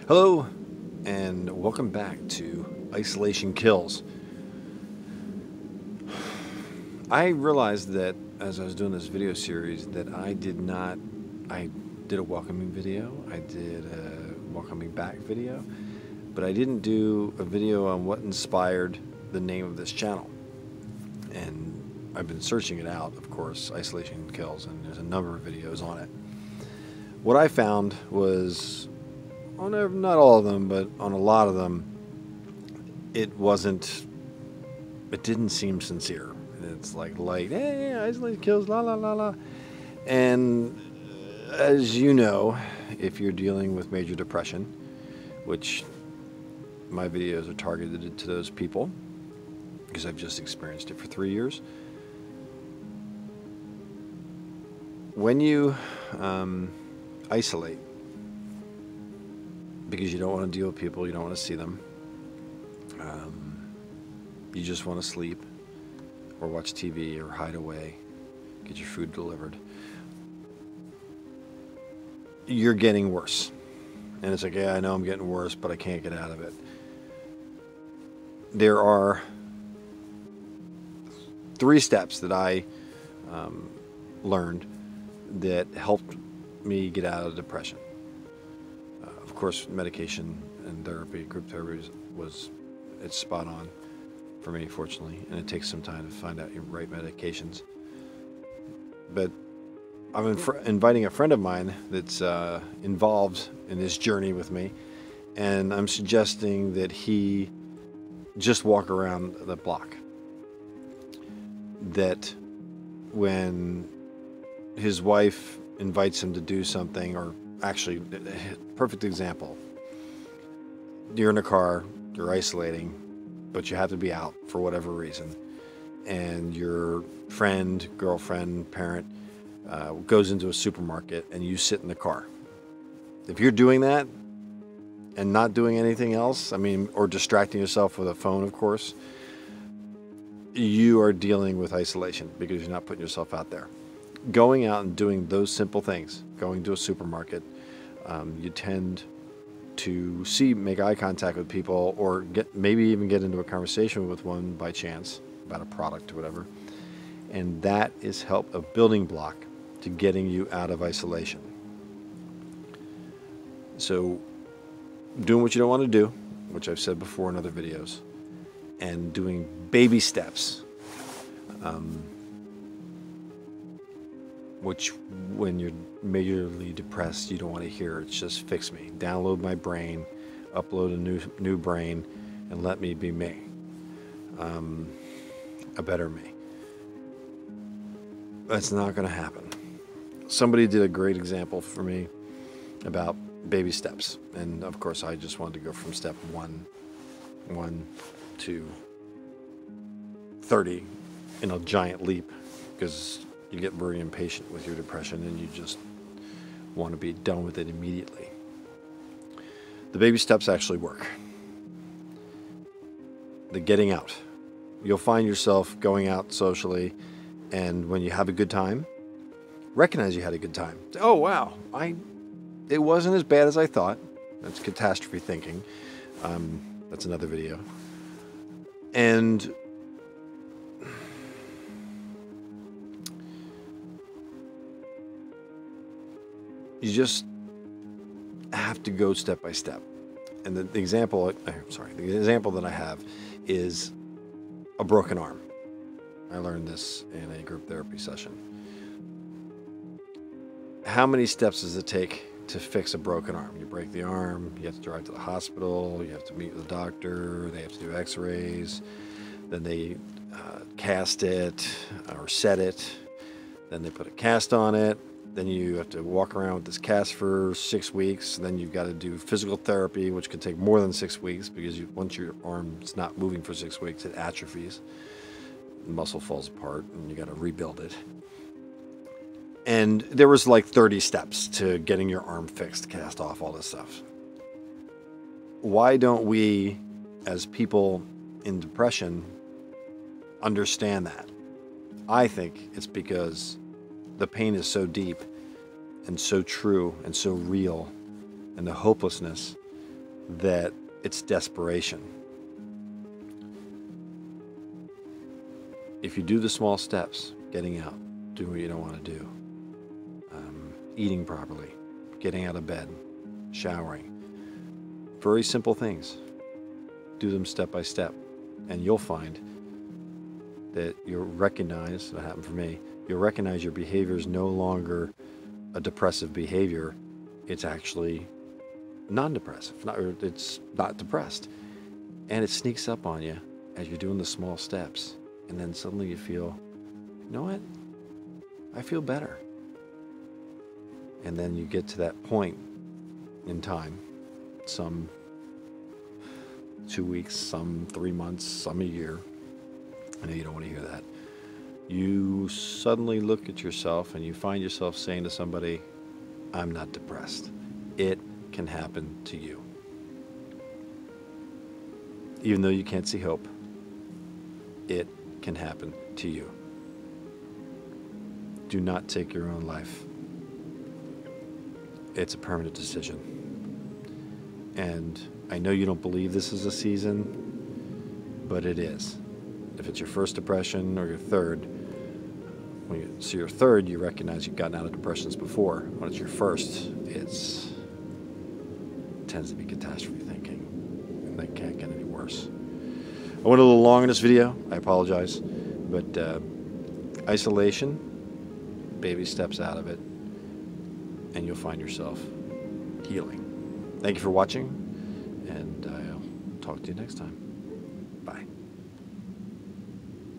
Hello, and welcome back to Isolation Kills. I realized that as I was doing this video series that I did a welcoming video, I did a welcoming back video, but I didn't do a video on what inspired the name of this channel. And I've been searching it out, of course, Isolation Kills, and there's a number of videos on it. What I found was, not all of them, but on a lot of them, it didn't seem sincere. It's like, hey, Isolation Kills, la la la la. And as you know, if you're dealing with major depression, which my videos are targeted to those people, because I've just experienced it for 3 years. When you isolate, because you don't want to deal with people, you don't want to see them, you just want to sleep or watch TV or hide away, get your food delivered, you're getting worse. And it's like, yeah, I know I'm getting worse, but I can't get out of it. There are 3 steps that I learned that helped me get out of depression. Of course, medication and therapy, group therapy, it's spot on for me, fortunately, and it takes some time to find out your right medications. But I'm inviting a friend of mine that's involved in this journey with me, and I'm suggesting that he just walk around the block. That when his wife invites him to do something, or actually, perfect example, you're in a car, you're isolating, but you have to be out for whatever reason, and your friend, girlfriend, parent goes into a supermarket and you sit in the car. If you're doing that and not doing anything else, or distracting yourself with a phone, of course, you are dealing with isolation because you're not putting yourself out there. Going out and doing those simple things, going to a supermarket, you tend to make eye contact with people, or maybe even get into a conversation with one by chance about a product or whatever. And that is a building block to getting you out of isolation. So doing what you don't want to do, which I've said before in other videos, and doing baby steps, which when you're majorly depressed, you don't want to hear. It's just fix me, download my brain, upload a new brain, and let me be me, a better me. That's not going to happen. Somebody did a great example for me about baby steps, and of course I just wanted to go from step 1 to 30 in a giant leap, because you get very impatient with your depression and you just want to be done with it immediately. The baby steps actually work. The getting out. You'll find yourself going out socially, and when you have a good time, recognize you had a good time. Oh wow, it wasn't as bad as I thought. That's catastrophe thinking. That's another video. And you just have to go step by step. And the example that I have is a broken arm. I learned this in a group therapy session. How many steps does it take to fix a broken arm? You break the arm, you have to drive to the hospital, you have to meet with a doctor, they have to do x-rays, then they cast it or set it, then they put a cast on it, then you have to walk around with this cast for 6 weeks, and then you've got to do physical therapy, which could take more than 6 weeks, because once your arm's not moving for 6 weeks, it atrophies, the muscle falls apart, and you got to rebuild it. And there was like 30 steps to getting your arm fixed, cast off, all this stuff. Why don't we, as people in depression, understand that? I think it's because the pain is so deep and so true and so real, and the hopelessness that it's desperation. If you do the small steps, getting out, doing what you don't want to do, eating properly, getting out of bed, showering, very simple things, do them step by step, and you'll find that you'll recognize, that happened for me, you'll recognize your behavior is no longer a depressive behavior. It's actually non-depressive, it's not depressed. And it sneaks up on you as you're doing the small steps. And then suddenly you feel, you know what? I feel better. And then you get to that point in time, some 2 weeks, some 3 months, some a year. I know you don't want to hear that. You suddenly look at yourself and you find yourself saying to somebody, I'm not depressed. It can happen to you. Even though you can't see hope, it can happen to you. Do not take your own life. It's a permanent decision. And I know you don't believe this is a season, but it is. If it's your first depression or your third, when you see your third, you recognize you've gotten out of depressions before. When it's your first, it tends to be catastrophe thinking, and that can't get any worse. I went a little long in this video. I apologize, but isolation, baby steps out of it, and you'll find yourself healing. Thank you for watching, and I'll talk to you next time.